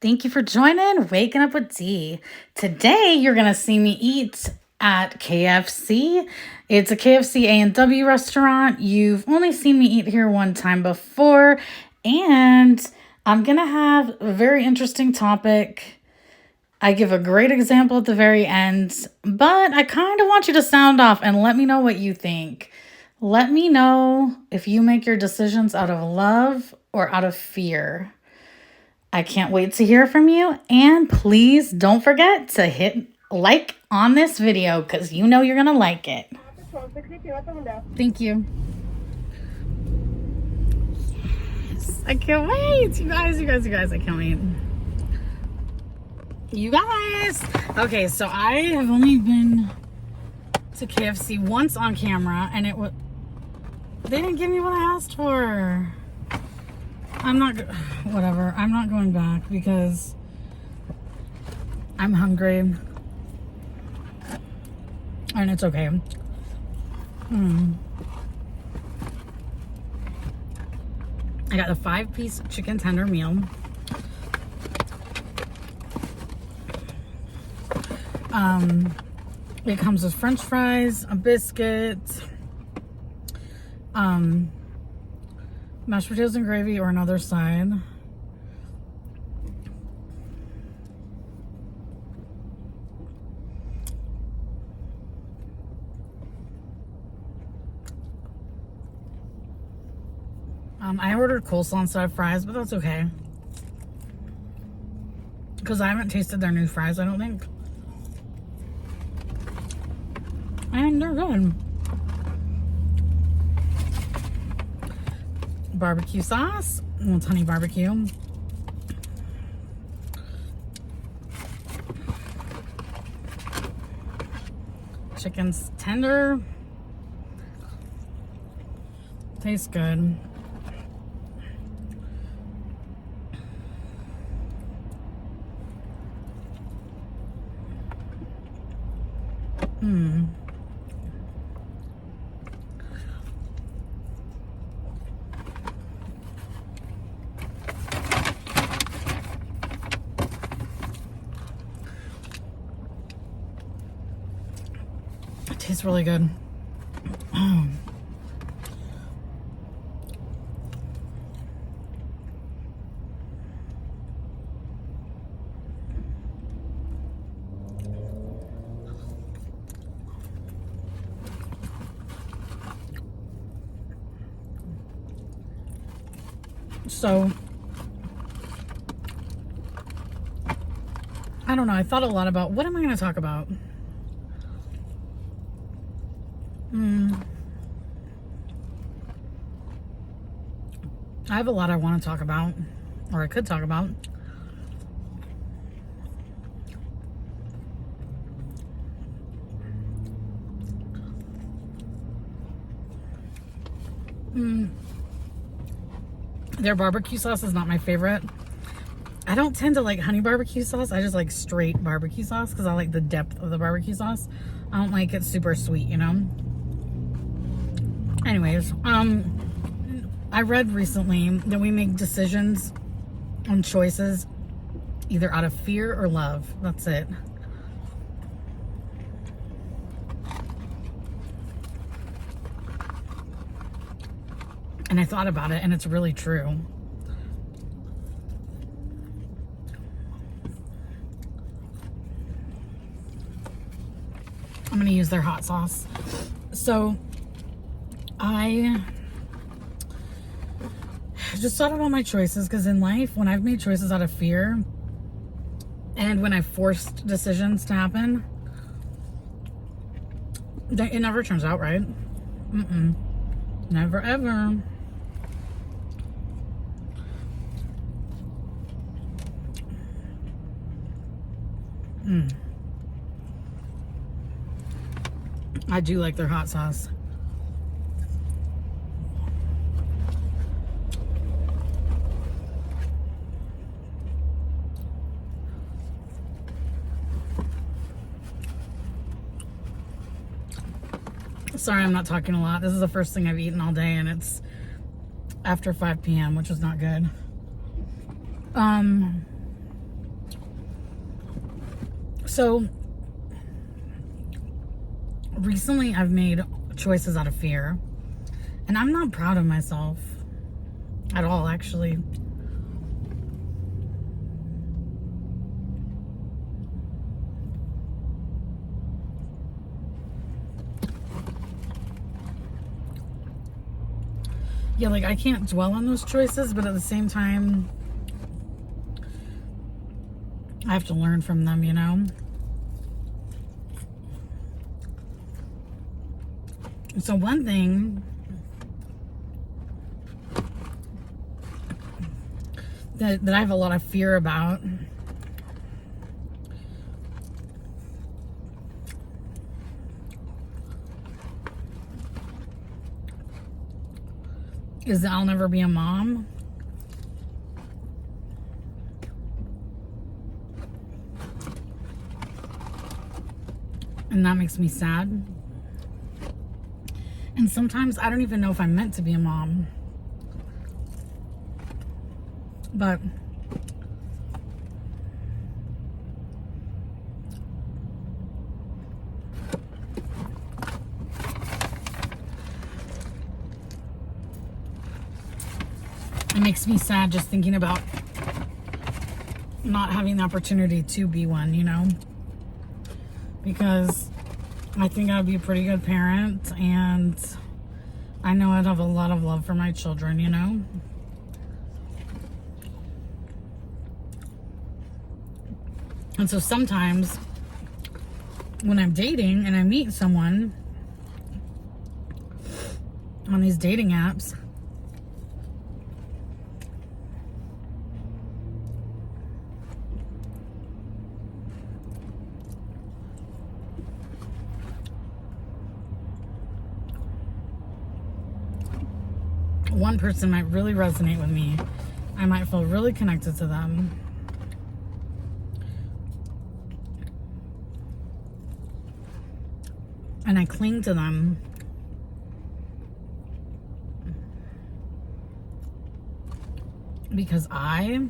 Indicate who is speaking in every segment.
Speaker 1: Thank you for joining Waking Up with D. Today, you're going to see me eat at KFC. It's a KFC A&W restaurant. You've only seen me eat here one time before, and I'm going to have a very interesting topic. I give a great example at the very end, but I kind of want you to sound off and let me know what you think. Let me know if you make your decisions out of love or out of fear. I can't wait to hear from you. And please don't forget to hit like on this video because you know you're going to like it. Thank you. Yes, I can't wait. You guys, I can't wait. You guys. Okay, so I have only been to KFC once on camera and they didn't give me what I asked for. Whatever. I'm not going back because I'm hungry. And it's okay. I got a 5-piece chicken tender meal. It comes with French fries, a biscuit, mashed potatoes and gravy or another side. I ordered coleslaw instead of fries, but that's okay. Because I haven't tasted their new fries, I don't think. And they're good. Barbecue sauce. Well, it's honey barbecue. Chicken's tender. Tastes good. It tastes really good. So, I don't know. I thought a lot about what am I going to talk about? I have a lot I want to talk about, or I could talk about. Their barbecue sauce is not my favorite. I don't tend to like honey barbecue sauce. I just like straight barbecue sauce because I like the depth of the barbecue sauce. I don't like it super sweet, you know? Anyways, I read recently that we make decisions and choices either out of fear or love. That's it. And I thought about it, and it's really true. I'm going to use their hot sauce. So, I just thought about my choices, because in life, when I've made choices out of fear, and when I've forced decisions to happen, it never turns out right. Never, ever. I do like their hot sauce. Sorry, I'm not talking a lot. This is the first thing I've eaten all day, and it's after 5 p.m., which is not good. So recently I've made choices out of fear, and I'm not proud of myself at all, actually. Yeah, like, I can't dwell on those choices, but at the same time, I have to learn from them, you know? So one thing that I have a lot of fear about is that I'll never be a mom. And that makes me sad. And sometimes I don't even know if I'm meant to be a mom. But it makes me sad just thinking about not having the opportunity to be one, you know? Because I think I'd be a pretty good parent, and I know I'd have a lot of love for my children, you know? And so sometimes when I'm dating and I meet someone on these dating apps, one person might really resonate with me. I might feel really connected to them. And I cling to them. Because I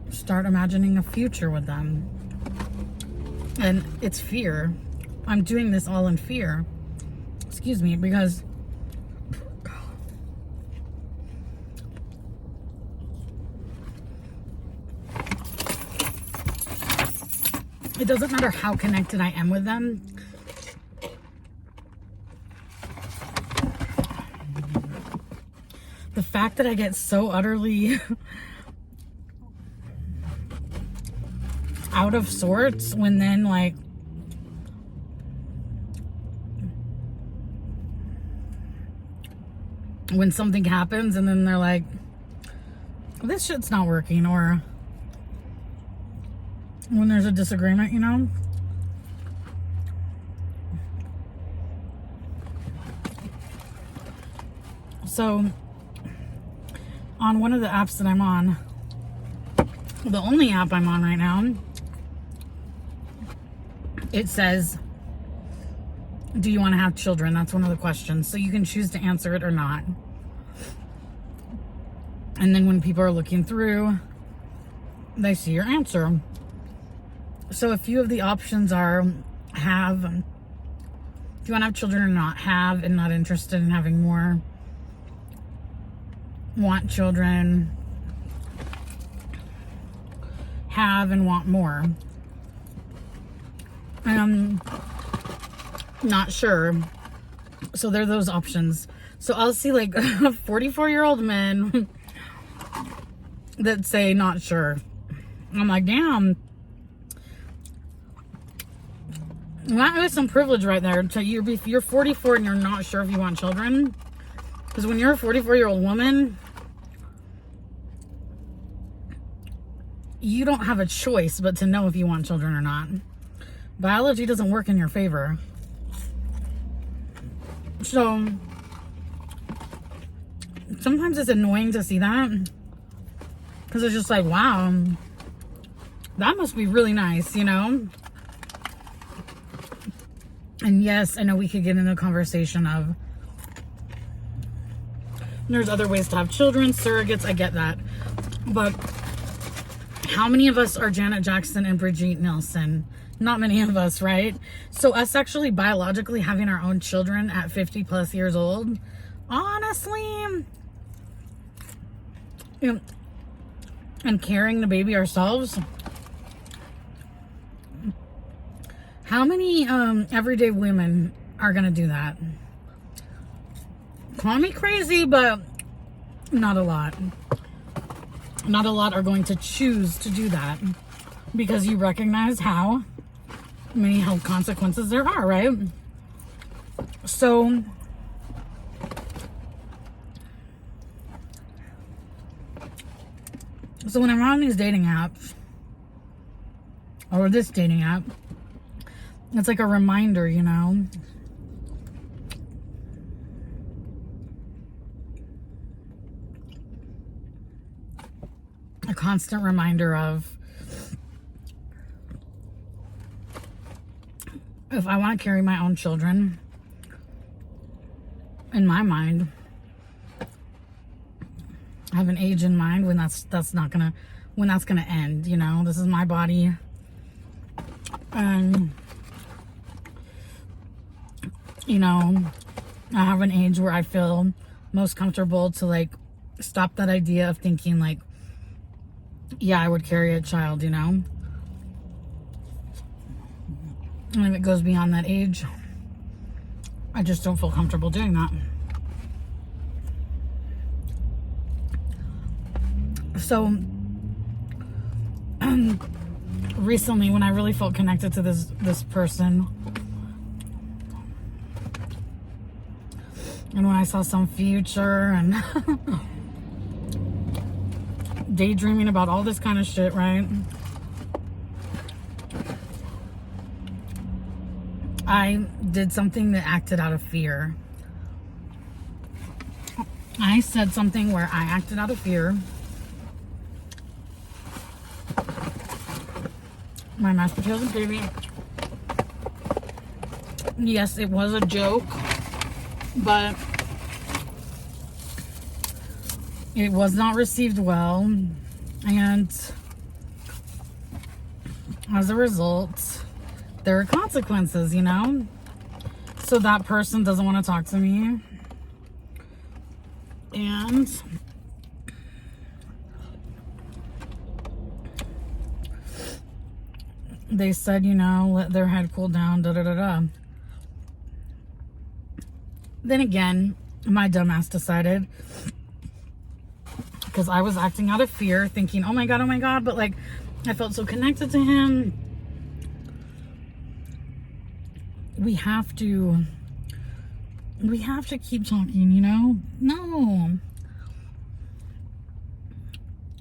Speaker 1: start imagining a future with them. And it's fear. I'm doing this all in fear. Excuse me, because it doesn't matter how connected I am with them. The fact that I get so utterly out of sorts when then, like, when something happens and then they're like, this shit's not working, or when there's a disagreement, you know? So, on one of the apps that I'm on, the only app I'm on right now, it says, do you want to have children? That's one of the questions. So you can choose to answer it or not. And then when people are looking through, they see your answer. So a few of the options are have, do you want to have children or not? Have and not interested in having more. Want children. Have and want more. Not sure. So there are those options. So I'll see like 44-year-old men that say not sure. I'm like, damn. That is some privilege right there. So if you're 44 and you're not sure if you want children, because when you're a 44-year-old woman, you don't have a choice but to know if you want children or not. Biology doesn't work in your favor. So sometimes it's annoying to see that, because it's just like, wow, that must be really nice, you know? And yes, I know we could get into a conversation of there's other ways to have children, surrogates, I get that. But How many of us are Janet Jackson and Brigitte Nielsen? Not many of us, right? So us actually biologically having our own children at 50 plus years old, honestly, you know, and carrying the baby ourselves, how many everyday women are gonna do that? Call me crazy, but not a lot. Not a lot are going to choose to do that because you recognize how many health consequences there are, right? So when I'm on these dating apps, or this dating app, it's like a reminder, you know? A constant reminder of, if I want to carry my own children, in my mind, I have an age in mind when that's gonna end, you know? This is my body. And, you know, I have an age where I feel most comfortable to, like, stop that idea of thinking, like, yeah, I would carry a child, you know? And if it goes beyond that age, I just don't feel comfortable doing that. So, recently, when I really felt connected to this person, and when I saw some future and daydreaming about all this kind of shit, right? I did something that acted out of fear. I said something where I acted out of fear. My mashed potatoes and gravy. Yes, it was a joke, but it was not received well, and as a result, there are consequences, you know? So that person doesn't want to talk to me, and they said, you know, let their head cool down, da-da-da-da. Then again, my dumbass decided, because I was acting out of fear, thinking, oh my God, but like, I felt so connected to him. We have to keep talking, you know? No.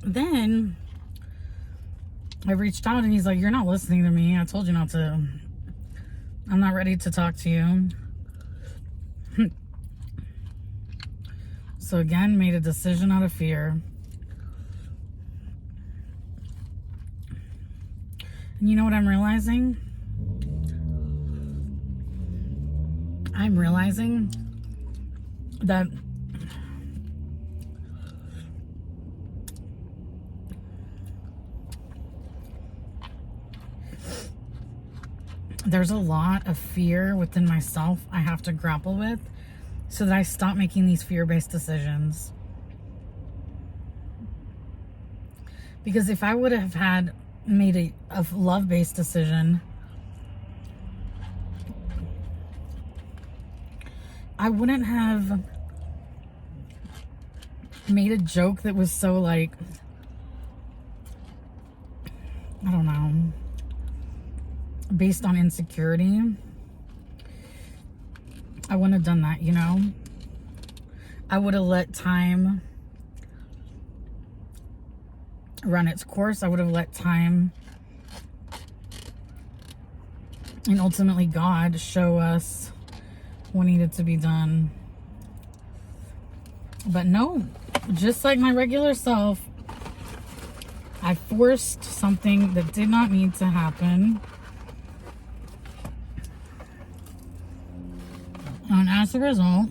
Speaker 1: Then I reached out and he's like, you're not listening to me. I told you not to. I'm not ready to talk to you. So again, made a decision out of fear. And you know what I'm realizing? I'm realizing that there's a lot of fear within myself I have to grapple with, so that I stop making these fear-based decisions. Because if I would have made a love-based decision, I wouldn't have made a joke that was so, like, I don't know, based on insecurity. I wouldn't have done that, you know? I would have let time run its course. I would have let time and ultimately God show us what needed to be done. But no, just like my regular self, I forced something that did not need to happen. And as a result,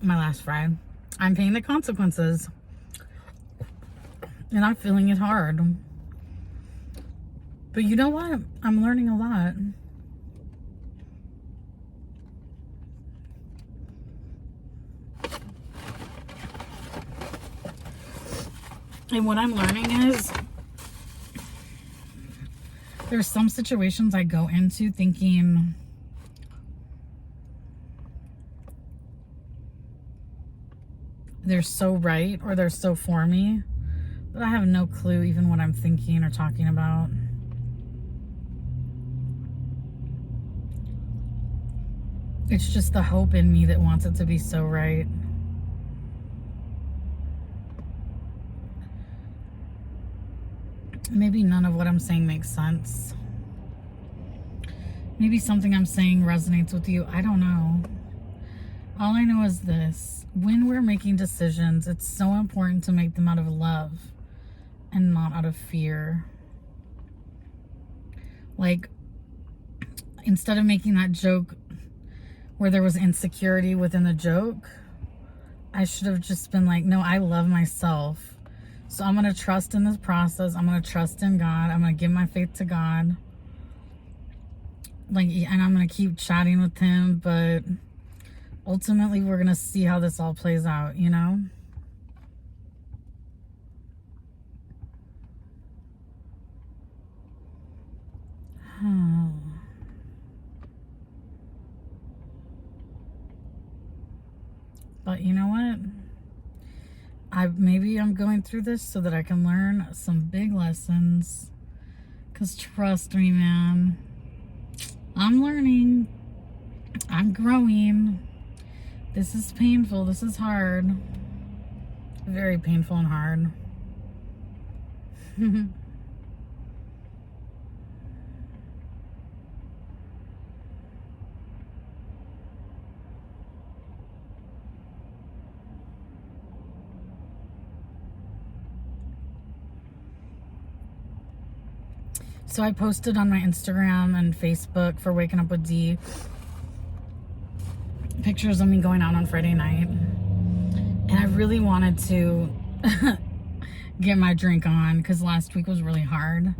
Speaker 1: my last fry, I'm paying the consequences. And I'm feeling it hard. But you know what? I'm learning a lot. And what I'm learning is there's some situations I go into thinking they're so right or they're so for me, but I have no clue even what I'm thinking or talking about. It's just the hope in me that wants it to be so right. Maybe none of what I'm saying makes sense. Maybe something I'm saying resonates with you. I don't know. All I know is this. When we're making decisions, it's so important to make them out of love and not out of fear. Like, instead of making that joke where there was insecurity within the joke, I should have just been like, no, I love myself. So I'm going to trust in this process. I'm going to trust in God. I'm going to give my faith to God. Like, and I'm going to keep chatting with him, but ultimately we're going to see how this all plays out, you know? But you know what? Maybe I'm going through this so that I can learn some big lessons. Because trust me, man, I'm learning. I'm growing. This is painful. This is hard. Very painful and hard. So I posted on my Instagram and Facebook for Waking Up with D pictures of me going out on Friday night. And I really wanted to get my drink on because last week was really hard.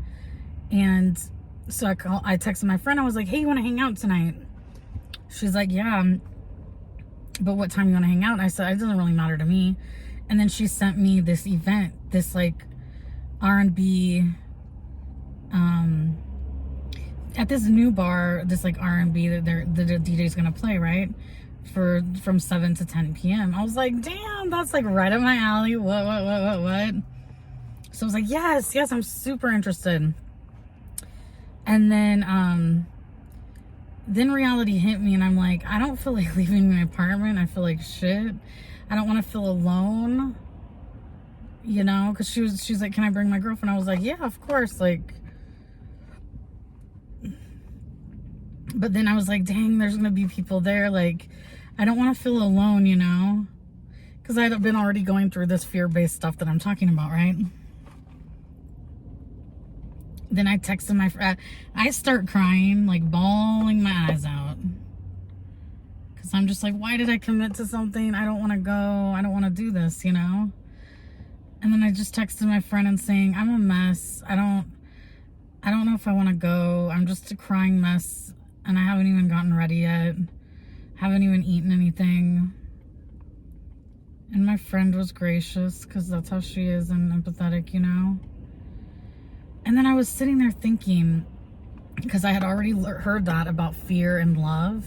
Speaker 1: And so I texted my friend. I was like, hey, you want to hang out tonight? She's like, yeah, but what time you want to hang out? And I said, it doesn't really matter to me. And then she sent me this event, this like R&B, at this new bar, this like R&B that the DJ's gonna play, right? From 7 to 10 p.m. I was like, damn, that's like right up my alley. What? So I was like, yes, I'm super interested. And then reality hit me, and I'm like, I don't feel like leaving my apartment. I feel like shit. I don't want to feel alone, you know? Because she's like, can I bring my girlfriend? I was like, yeah, of course, like. But then I was like, dang, there's gonna be people there. Like, I don't want to feel alone, you know? Because I've been already going through this fear-based stuff that I'm talking about, right? Then I texted my friend. I start crying, like bawling my eyes out. Because I'm just like, why did I commit to something? I don't want to go. I don't want to do this, you know? And then I just texted my friend and saying, I'm a mess. I don't know if I want to go. I'm just a crying mess. And I haven't even gotten ready yet. Haven't even eaten anything. And my friend was gracious because that's how she is and empathetic, you know? And then I was sitting there thinking, because I had already heard that about fear and love.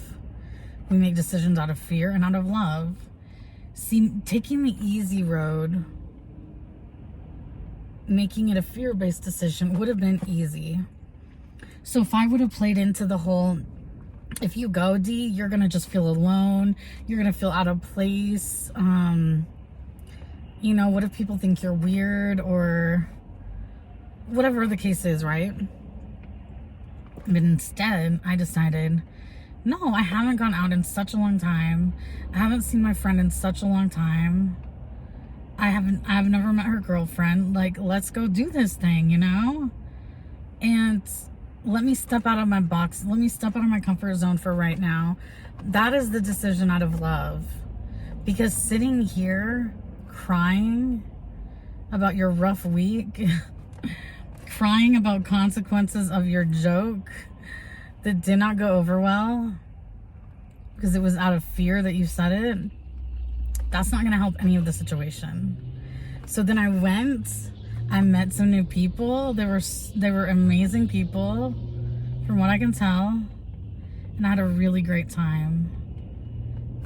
Speaker 1: We make decisions out of fear and out of love. See, taking the easy road, making it a fear-based decision would have been easy. So if I would have played into the whole, if you go, D, you're going to just feel alone. You're going to feel out of place. You know, what if people think you're weird or whatever the case is, right? But instead, I decided, no, I haven't gone out in such a long time. I haven't seen my friend in such a long time. I've never met her girlfriend. Like, let's go do this thing, you know? And let me step out of my box. Let me step out of my comfort zone for right now. That is the decision out of love. Because sitting here crying about your rough week, crying about consequences of your joke that did not go over well because it was out of fear that you said it, that's not going to help any of the situation. So then I met some new people. They were amazing people from what I can tell, and I had a really great time.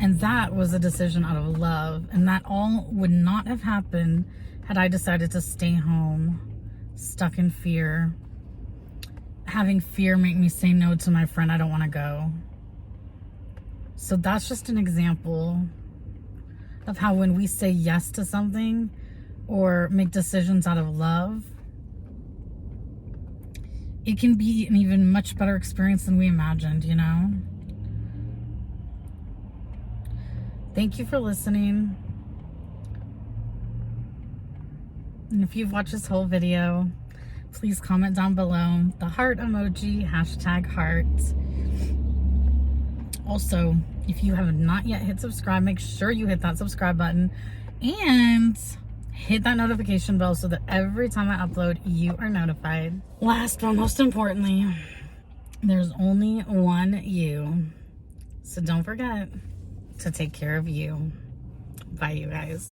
Speaker 1: And that was a decision out of love, and that all would not have happened had I decided to stay home, stuck in fear, having fear make me say no to my friend I don't want to go. So that's just an example of how when we say yes to something or make decisions out of love, it can be an even much better experience than we imagined, you know? Thank you for listening. And if you've watched this whole video, please comment down below the heart emoji, #heart. Also, if you have not yet hit subscribe, make sure you hit that subscribe button and hit that notification bell so that every time I upload, you are notified. Last but most importantly, there's only one you. So don't forget to take care of you. Bye, you guys.